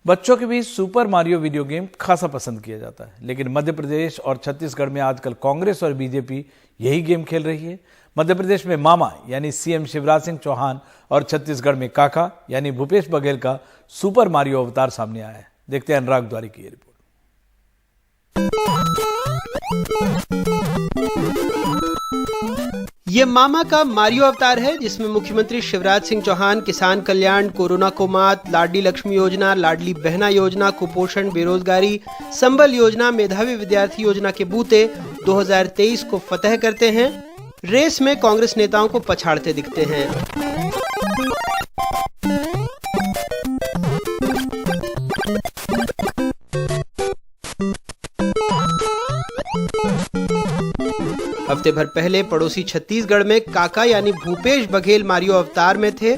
बच्चों के बीच super Mario video game खासा पसंद किया जाता है, लेकिन मध्य प्रदेश और छत्तीसगढ़ में आजकल कांग्रेस और बीजेपी यही गेम खेल रही है। मध्य प्रदेश में मामा यानी सीएम शिवराज सिंह चौहान और छत्तीसगढ़ में काका यानी भूपेश बघेल का सुपर मारियो अवतार सामने आया है। देखते हैं अनुराग द्वारी की ये रिपोर्ट। ये मामा का मारियो अवतार है, जिसमें मुख्यमंत्री शिवराज सिंह चौहान किसान कल्याण, कोरोना को मात, लाडली लक्ष्मी योजना, लाडली बहना योजना, कुपोषण, बेरोजगारी, संबल योजना, मेधावी विद्यार्थी योजना के बूते 2023 को फतह करते हैं। रेस में कांग्रेस नेताओं को पछाड़ते दिखते हैं। हफ्ते भर पहले पड़ोसी छत्तीसगढ़ में काका यानी भूपेश बघेल मारियो अवतार में थे।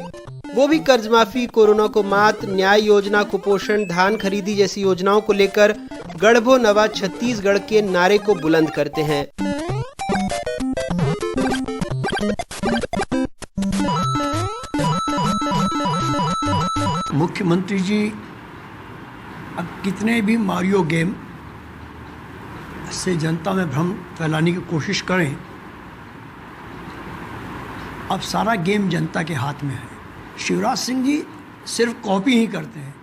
वो भी कर्ज माफी, कोरोना को मात, न्याय योजना, कुपोषण, धान खरीदी जैसी योजनाओं को लेकर गढ़बो नवा छत्तीसगढ़ के नारे को बुलंद करते हैं। मुख्यमंत्री जी अब कितने भी मारियो गेम से जनता में भ्रम फैलाने की कोशिश करें, अब सारा गेम जनता के हाथ में है। शिवराज सिंह जी सिर्फ कॉपी ही करते हैं,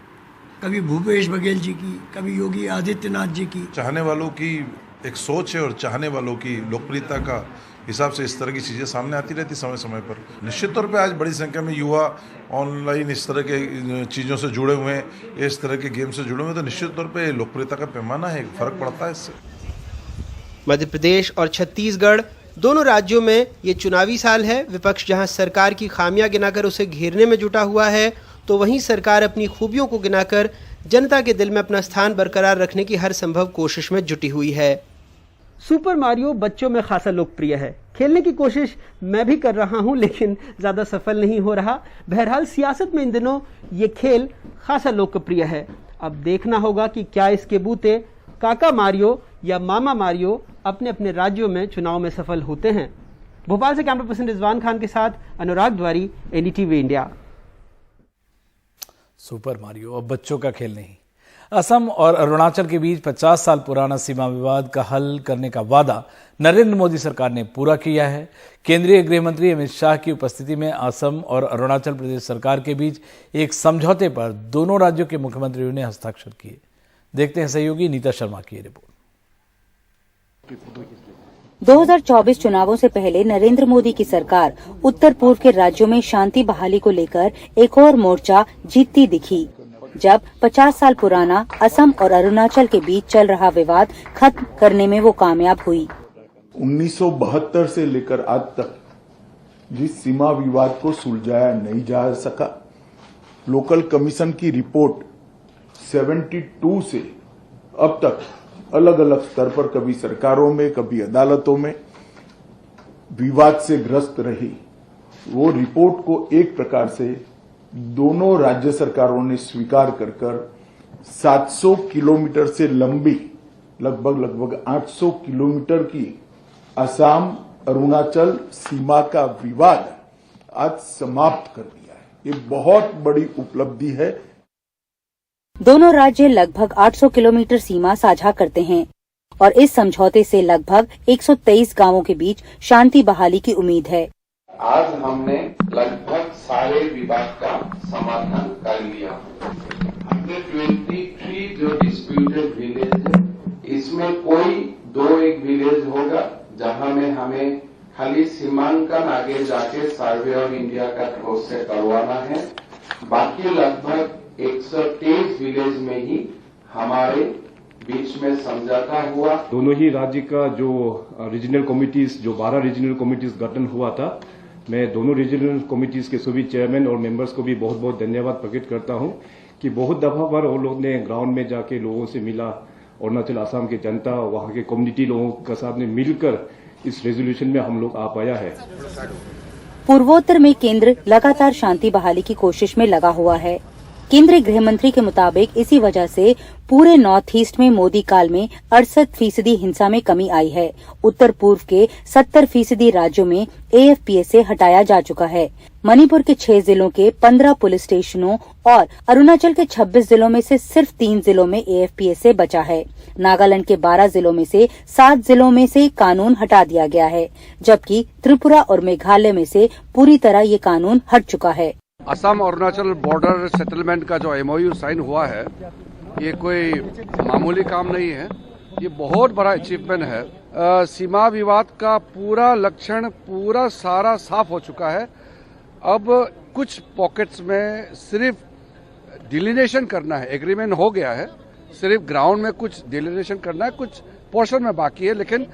कभी भूपेश बघेल जी की, कभी योगी आदित्यनाथ जी की। चाहने वालों की एक सोच है और चाहने वालों की लोकप्रियता का हिसाब से इस तरह की चीज़ें सामने आती रहती समय समय पर। निश्चित तौर पे आज बड़ी संख्या में युवा ऑनलाइन इस तरह के चीज़ों से जुड़े हुए हैं, इस तरह के गेम से जुड़े हुए हैं, तो निश्चित तौर पे लोकप्रियता का पैमाना है, फर्क पड़ता है इससे। मध्य प्रदेश और छत्तीसगढ़ दोनों राज्यों में ये चुनावी साल है। विपक्ष जहां सरकार की खामियां गिनाकर उसे घेरने में जुटा हुआ है, तो वहीं सरकार अपनी खूबियों को गिनाकर जनता के दिल में अपना स्थान बरकरार रखने की हर संभव कोशिश में जुटी हुई है। सुपर मारियो बच्चों में खासा लोकप्रिय है। खेलने की कोशिश मैं भी कर रहा हूं, लेकिन ज्यादा सफल नहीं हो रहा। बहरहाल सियासत में इन दिनों ये खेल खासा लोकप्रिय है। अब देखना होगा कि क्या इसके बूते काका मारियो या मामा मारियो अपने अपने राज्यों में चुनाव में सफल होते हैं। भोपाल से कैमरा पर्सन रिजवान खान के साथ अनुराग द्वारी, एनडीटीवी इंडिया। सुपर मारियो अब बच्चों का खेल नहीं। असम और अरुणाचल के बीच 50 साल पुराना सीमा विवाद का हल करने का वादा नरेंद्र मोदी सरकार ने पूरा किया है। केंद्रीय गृह मंत्री अमित शाह की उपस्थिति में असम और अरुणाचल प्रदेश सरकार के बीच एक समझौते पर दोनों राज्यों के मुख्यमंत्रियों ने हस्ताक्षर किए। देखते हैं सहयोगी नीता शर्मा की रिपोर्ट। 2024 चुनावों से पहले नरेंद्र मोदी की सरकार उत्तर पूर्व के राज्यों में शांति बहाली को लेकर एक और मोर्चा जीतती दिखी, जब 50 साल पुराना असम और अरुणाचल के बीच चल रहा विवाद खत्म करने में वो कामयाब हुई। 1972 से लेकर आज तक जिस सीमा विवाद को सुलझाया नहीं जा सका, लोकल कमीशन की रिपोर्ट 72 से अब तक अलग अलग स्तर पर कभी सरकारों में, कभी अदालतों में विवाद से ग्रस्त रही। वो रिपोर्ट को एक प्रकार से दोनों राज्य सरकारों ने स्वीकार कर 700 किलोमीटर से लंबी लगभग 800 किलोमीटर की असम अरुणाचल सीमा का विवाद आज समाप्त कर दिया है। ये बहुत बड़ी उपलब्धि है। दोनों राज्य लगभग 800 किलोमीटर सीमा साझा करते हैं और इस समझौते से लगभग 123 गांवों के बीच शांति बहाली की उम्मीद है। आज हमने लगभग सारे विवाद का समाधान कर लिया। हमने 23 जो डिस्प्यूटेड विलेज है, इसमें कोई 2-1 विलेज होगा जहां में हमें खाली सीमांकन आगे जाके सर्वे ऑफ इंडिया का थ्रो से करवाना है। बाकी लगभग 123 विलेज में ही हमारे बीच में समझौता हुआ। दोनों ही राज्य का जो रीजनल कमिटीज, जो 12 रीजनल कमिटीज गठन हुआ था, मैं दोनों रीजनल कमिटीज के सभी चेयरमैन और मेंबर्स को भी बहुत बहुत धन्यवाद प्रकट करता हूं कि बहुत दफा पर वो लोग ने ग्राउंड में जाके लोगों से मिला, अरुणाचल असम के जनता, वहां के कम्युनिटी लोगों के साथ में मिलकर इस रेजोल्यूशन में हम लोग आ पाया है। पूर्वोत्तर में केंद्र लगातार शांति बहाली की कोशिश में लगा हुआ है। केंद्रीय गृह मंत्री के मुताबिक इसी वजह से पूरे नॉर्थ ईस्ट में मोदी काल में 68% हिंसा में कमी आई है। उत्तर पूर्व के 70% राज्यों में AFPSA हटाया जा चुका है। मणिपुर के 6 जिलों के 15 पुलिस स्टेशनों और अरुणाचल के 26 जिलों में से सिर्फ 3 जिलों में AFPSA बचा है। नागालैंड के 12 जिलों में से 7 जिलों में से कानून हटा दिया गया है, जबकि त्रिपुरा और मेघालय में से पूरी तरह ये कानून हट चुका है। असम अरुणाचल बॉर्डर सेटलमेंट का जो MOU साइन हुआ है, ये कोई मामूली काम नहीं है, ये बहुत बड़ा अचीवमेंट है। सीमा विवाद का पूरा लक्षण पूरा सारा साफ हो चुका है। अब कुछ पॉकेट्स में सिर्फ डिलिनेशन करना है, एग्रीमेंट हो गया है, सिर्फ ग्राउंड में कुछ डिलिनेशन करना है, कुछ पोर्शन में बाकी है, लेकिन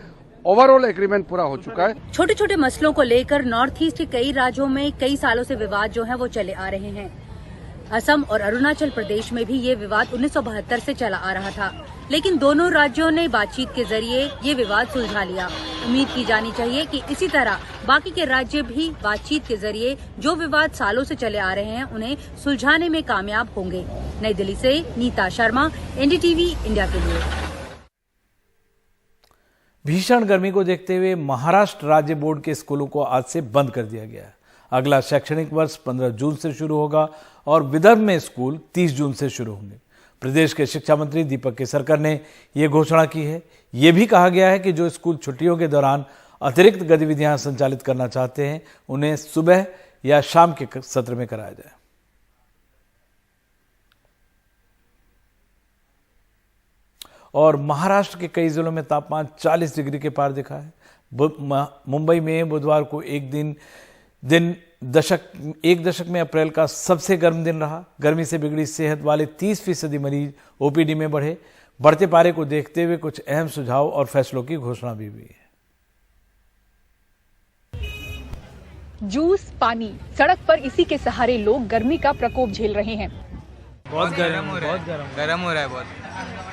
ओवरऑल एग्रीमेंट पूरा हो चुका है। छोटे छोटे मसलों को लेकर नॉर्थ ईस्ट के कई राज्यों में कई सालों से विवाद जो है वो चले आ रहे हैं। असम और अरुणाचल प्रदेश में भी ये विवाद 1972 से चला आ रहा था, लेकिन दोनों राज्यों ने बातचीत के जरिए ये विवाद सुलझा लिया। उम्मीद की जानी चाहिए कि इसी तरह बाकी के राज्य भी बातचीत के जरिए जो विवाद सालों से चले आ रहे हैं उन्हें सुलझाने में कामयाब होंगे। नई दिल्ली से नीता शर्मा, NDTV इंडिया के लिए। भीषण गर्मी को देखते हुए महाराष्ट्र राज्य बोर्ड के स्कूलों को आज से बंद कर दिया गया है। अगला शैक्षणिक वर्ष 15 जून से शुरू होगा और विदर्भ में स्कूल 30 जून से शुरू होंगे। प्रदेश के शिक्षा मंत्री दीपक केसरकर ने यह घोषणा की है। यह भी कहा गया है कि जो स्कूल छुट्टियों के दौरान अतिरिक्त गतिविधियां संचालित करना चाहते हैं उन्हें सुबह या शाम के सत्र में कराया जाए। और महाराष्ट्र के कई जिलों में तापमान 40 डिग्री के पार दिखा है। मुंबई में बुधवार को एक दशक में अप्रैल का सबसे गर्म दिन रहा। गर्मी से बिगड़ी सेहत वाले 30% मरीज OPD में बढ़े। बढ़ते पारे को देखते हुए कुछ अहम सुझाव और फैसलों की घोषणा भी हुई है। जूस, पानी, सड़क पर इसी के सहारे लोग गर्मी का प्रकोप झेल रहे हैं। बहुत गर्म हो रहा है बहुत,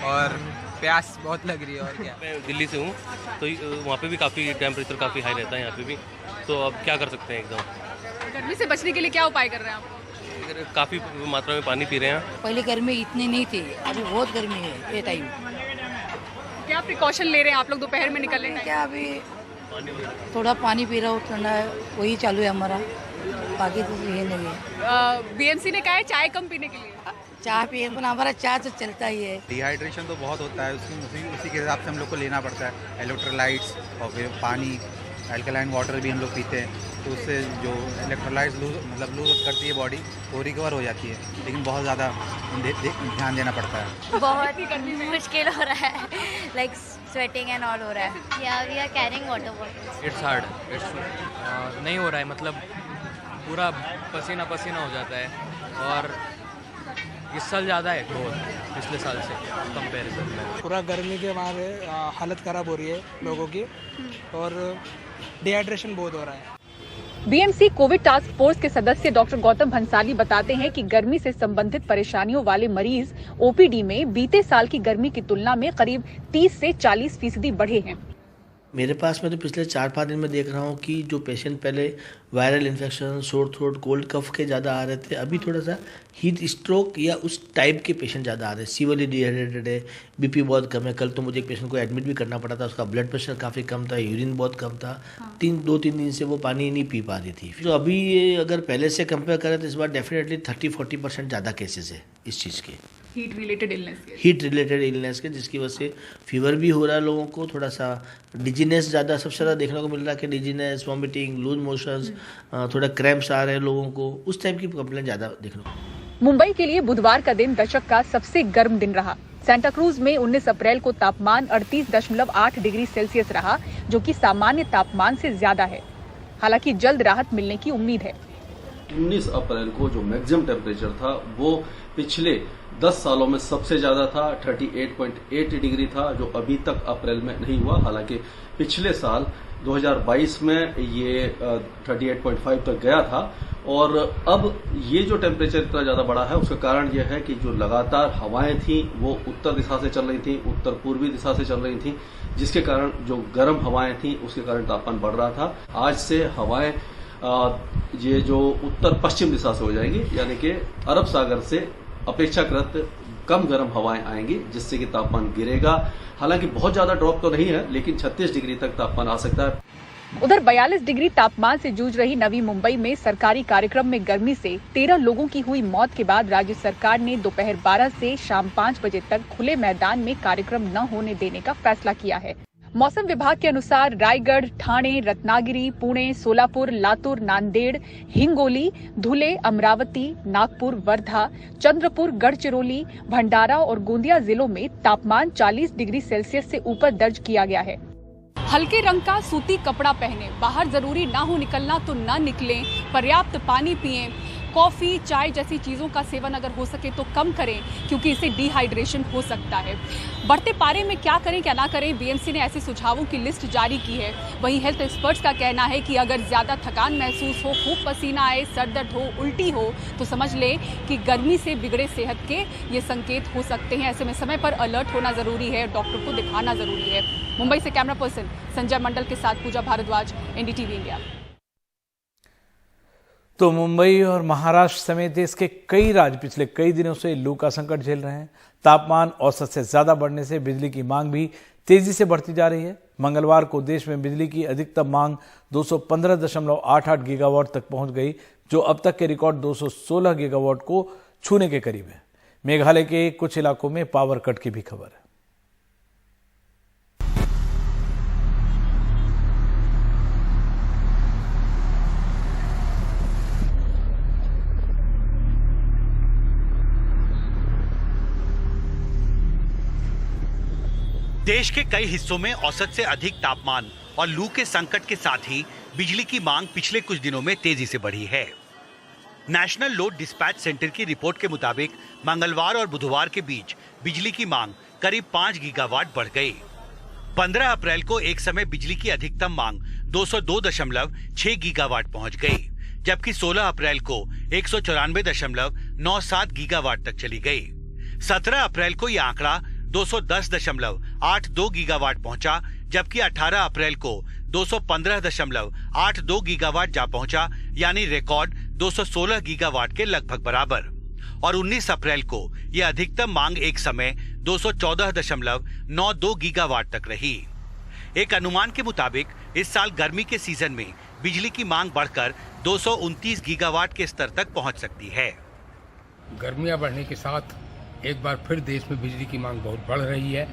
और प्यास बहुत लग रही है। और क्या, मैं दिल्ली से हूँ, तो वहाँ पे भी काफ़ी टेम्परेचर काफ़ी हाई रहता है, यहाँ पे भी। तो अब क्या कर सकते हैं, एकदम गर्मी से बचने के लिए क्या उपाय कर रहे हैं आप? काफ़ी मात्रा में पानी पी रहे हैं। पहले गर्मी इतनी नहीं थी, अभी बहुत गर्मी है ये टाइम। क्या प्रिकॉशन ले रहे हैं आप लोग दोपहर में निकलने टाइम? क्या अभी थोड़ा पानी पी रहा हूँ, ठंडा है, वही चालू है हमारा, बाकी तो ये नहीं है। BMC ने कहा है चाय कम पीने के लिए। चाय पिए, पर हमारा चाय तो चलता ही है। डिहाइड्रेशन तो बहुत होता है, उसी के हिसाब से हम लोग को लेना पड़ता है। इलेक्ट्रोलाइट्स और फिर पानी, अल्कलाइन वाटर भी हम लोग पीते हैं, तो उससे जो इलेक्ट्रोलाइट्स लूज करती है बॉडी, वो रिकवर हो जाती है, लेकिन बहुत ज़्यादा ध्यान देना पड़ता है। बहुत मुश्किल हो रहा है, लाइक स्वेटिंग एंड ऑल हो रहा है। या we are carrying water bottles. It's hard, नहीं हो रहा है, मतलब पूरा पसीना पसीना हो जाता है। और इस साल ज़्यादा है ग्रोथ पिछले साल से कंपैरिजन में। पूरा गर्मी के मारे हालत ख़राब हो रही है लोगों की, और डिहाइड्रेशन बहुत हो रहा है। BMC कोविड टास्क फोर्स के सदस्य डॉक्टर गौतम भंसाली बताते हैं कि गर्मी से संबंधित परेशानियों वाले मरीज OPD में बीते साल की गर्मी की तुलना में करीब 30 से 40% बढ़े हैं। मेरे पास मैं तो पिछले 4-5 दिन में देख रहा हूँ कि जो पेशेंट पहले viral infection, sore throat, cold cough के ज़्यादा आ रहे थे, अभी थोड़ा सा हीट स्ट्रोक या उस टाइप के पेशेंट ज़्यादा आ रहे हैं। सीवियरली डिहाइड्रेटेड है, BP बहुत कम है। कल तो मुझे एक पेशेंट को एडमिट भी करना पड़ा था, उसका ब्लड प्रेशर काफ़ी कम था, यूरिन बहुत कम था। 2-3 दिन से वो पानी नहीं पी पा रही थी। तो अभी ये अगर पहले से कंपेयर करें तो इस बार डेफिनेटली 30-40% ज़्यादा केसेस है इस चीज़ के, हीट रिलेटेड इलनेस के, जिसकी वजह से फीवर भी हो रहा है लोगों को, थोड़ा सा डिजीनेस ज़्यादा सबसे ज़्यादा देखने को मिल रहा है कि डिजीनेस, वॉमिटिंग, लूज मोशंस, थोड़ा क्रैम्प्स आ रहे हैं लोगों को, उस टाइप की कंप्लेंट ज़्यादा देखने को। मुंबई के लिए बुधवार का दिन दशक का सबसे गर्म दिन रहा। सेंटा क्रूज में 19 अप्रैल को तापमान 38.8 डिग्री सेल्सियस रहा, जो कि सामान्य तापमान से ज्यादा है। हालांकि जल्द राहत मिलने की उम्मीद है। 19 अप्रैल को जो मैक्सिमम टेम्परेचर था वो पिछले 10 सालों में सबसे ज्यादा था, 38.8 डिग्री था, जो अभी तक अप्रैल में नहीं हुआ। हालांकि पिछले साल 2022 में ये 38.5 तक गया था। और अब ये जो टेम्परेचर इतना ज्यादा बढ़ा है उसका कारण यह है कि जो लगातार हवाएं थी वो उत्तर दिशा से चल रही थी, उत्तर पूर्वी दिशा से चल रही थी, जिसके कारण जो गर्म हवाएं थी उसके कारण तापमान बढ़ रहा था। आज से हवाएं ये जो उत्तर पश्चिम दिशा से हो जाएंगी, यानी कि अरब सागर से अपेक्षाकृत कम गर्म हवाएं आएंगी, जिससे कि तापमान गिरेगा। हालांकि बहुत ज्यादा ड्रॉप तो नहीं है, लेकिन 36 डिग्री तक तापमान आ सकता है। उधर 42 डिग्री तापमान से जूझ रही नवी मुंबई में सरकारी कार्यक्रम में गर्मी से 13 लोगों की हुई मौत के बाद राज्य सरकार ने दोपहर 12 से शाम 5 बजे तक खुले मैदान में कार्यक्रम न होने देने का फैसला किया है। मौसम विभाग के अनुसार रायगढ़, ठाणे, रत्नागिरी, पुणे, सोलापुर, लातूर, नांदेड़, हिंगोली, धुले, अमरावती, नागपुर, वर्धा, चंद्रपुर, गढ़चिरौली, भंडारा और गोंदिया जिलों में तापमान 40 डिग्री सेल्सियस से ऊपर दर्ज किया गया है। हल्के रंग का सूती कपड़ा पहने, बाहर जरूरी ना हो निकलना तो ना निकलें, पर्याप्त पानी पिएं, कॉफी, चाय जैसी चीजों का सेवन अगर हो सके तो कम करें, क्योंकि इससे डिहाइड्रेशन हो सकता है। बढ़ते पारे में क्या करें क्या ना करें, बीएमसी ने ऐसे सुझावों की लिस्ट जारी की है। वहीं हेल्थ एक्सपर्ट्स का कहना है कि अगर ज्यादा थकान महसूस हो, खूब पसीना आए, सर दर्द हो, उल्टी हो, तो समझ लें कि गर्मी से बिगड़े सेहत के ये संकेत हो सकते हैं। ऐसे में समय पर अलर्ट होना जरूरी है, डॉक्टर को दिखाना जरूरी है। मुंबई से कैमरा पर्सन संजय मंडल के साथ पूजा भारद्वाज, एनडीटीवी इंडिया। तो मुंबई और महाराष्ट्र समेत देश के कई राज्य पिछले कई दिनों से लू का संकट झेल रहे हैं। तापमान औसत से ज्यादा बढ़ने से बिजली की मांग भी तेजी से बढ़ती जा रही है। मंगलवार को देश में बिजली की अधिकतम मांग 215.88 गीगावाट तक पहुंच गई, जो अब तक के रिकॉर्ड 216 गीगावाट को छूने के करीब है। मेघालय के कुछ इलाकों में पावर कट की भी खबर है। देश के कई हिस्सों में औसत से अधिक तापमान और लू के संकट के साथ ही बिजली की मांग पिछले कुछ दिनों में तेजी से बढ़ी है। नेशनल लोड डिस्पैच सेंटर की रिपोर्ट के मुताबिक मंगलवार और बुधवार के बीच बिजली की मांग करीब 5 गीगावाट बढ़ गई। 15 अप्रैल को एक समय बिजली की अधिकतम मांग 202.6 गीगावाट पहुंच गई, जबकि 16 अप्रैल को 194.97 गीगावाट तक चली गई। 17 अप्रैल को यह आंकड़ा 210.82 गीगावाट पहुंचा, जबकि 18 अप्रैल को 215.82 गीगावाट जा पहुंचा, यानी रिकॉर्ड 216 गीगावाट के लगभग बराबर। और 19 अप्रैल को यह अधिकतम मांग एक समय 214.92 गीगावाट तक रही। एक अनुमान के मुताबिक इस साल गर्मी के सीजन में बिजली की मांग बढ़कर 229 गीगावाट के स्तर तक पहुंच सकती है। गर्मियां बढ़ने के साथ एक बार फिर देश में बिजली की मांग बहुत बढ़ रही है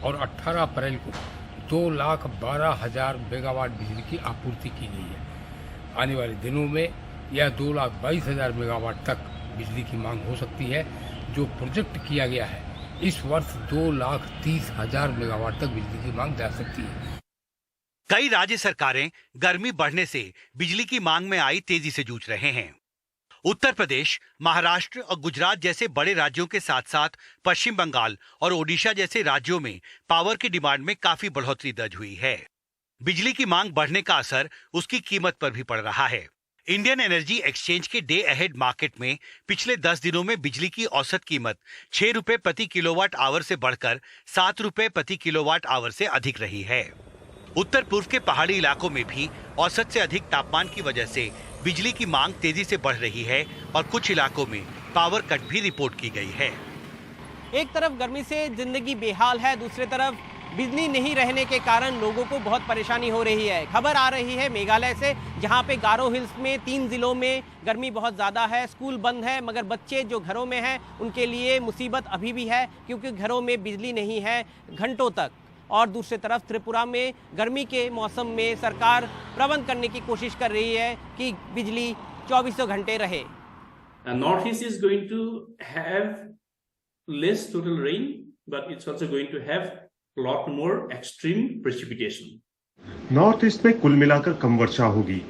और 18 अप्रैल को 2,12,000 मेगावाट बिजली की आपूर्ति की गई है। आने वाले दिनों में यह 2,22,000 मेगावाट तक बिजली की मांग हो सकती है। जो प्रोजेक्ट किया गया है, इस वर्ष 2,30,000 मेगावाट तक बिजली की मांग जा सकती है। कई राज्य सरकारें गर्मी बढ़ने से बिजली की मांग में आई तेजी से जूझ रहे हैं। उत्तर प्रदेश, महाराष्ट्र और गुजरात जैसे बड़े राज्यों के साथ साथ पश्चिम बंगाल और ओडिशा जैसे राज्यों में पावर की डिमांड में काफी बढ़ोतरी दर्ज हुई है। बिजली की मांग बढ़ने का असर उसकी कीमत पर भी पड़ रहा है। इंडियन एनर्जी एक्सचेंज के डे अहेड मार्केट में पिछले 10 दिनों में बिजली की औसत कीमत 6 रुपए प्रति किलोवाट आवर से बढ़कर 7 रुपए प्रति किलोवाट आवर से अधिक रही है। उत्तर पूर्व के पहाड़ी इलाकों में भी औसत से अधिक तापमान की वजह से बिजली की मांग तेजी से बढ़ रही है और कुछ इलाकों में पावर कट भी रिपोर्ट की गई है। एक तरफ गर्मी से जिंदगी बेहाल है, दूसरी तरफ बिजली नहीं रहने के कारण लोगों को बहुत परेशानी हो रही है। खबर आ रही है मेघालय से, जहां पे गारो हिल्स में 3 जिलों में गर्मी बहुत ज़्यादा है, स्कूल बंद है, मगर बच्चे जो घरों में हैं उनके लिए मुसीबत अभी भी है, क्योंकि घरों में बिजली नहीं है घंटों तक। और दूसरी तरफ त्रिपुरा में गर्मी के मौसम में सरकार प्रबंध करने की कोशिश कर रही है कि बिजली 24 घंटे रहे। North East is going to have less total rain, but it's also going to have a lot more extreme precipitation. North east में कुल मिलाकर कम वर्षा होगी,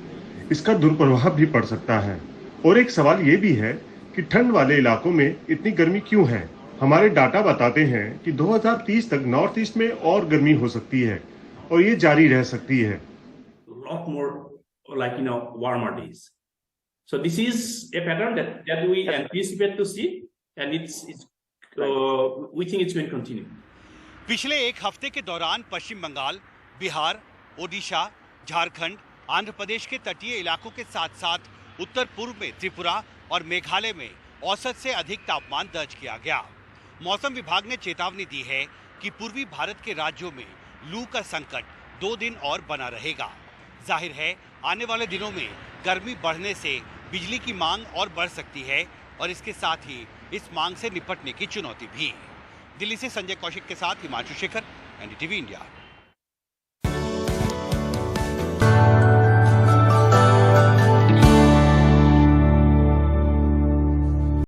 इसका दुष्प्रभाव भी पड़ सकता है। और एक सवाल ये भी है कि ठंड वाले इलाकों में इतनी गर्मी क्यों है। हमारे डाटा बताते हैं कि 2030 तक नॉर्थ ईस्ट में और गर्मी हो सकती है और ये जारी रह सकती है। Lot more like warmer days. So this is a pattern that we anticipate to see, and we think it's going to continue. पिछले एक हफ्ते के दौरान पश्चिम बंगाल, बिहार, ओडिशा, झारखंड, आंध्र प्रदेश के तटीय इलाकों के साथ साथ उत्तर पूर्व में त्रिपुरा और मेघालय में औसत से अधिक तापमान दर्ज किया गया। मौसम विभाग ने चेतावनी दी है कि पूर्वी भारत के राज्यों में लू का संकट 2 दिन और बना रहेगा। जाहिर है आने वाले दिनों में गर्मी बढ़ने से बिजली की मांग और बढ़ सकती है और इसके साथ ही इस मांग से निपटने की चुनौती भी। दिल्ली से संजय कौशिक के साथ हिमांशु शेखर, एनडीटीवी इंडिया।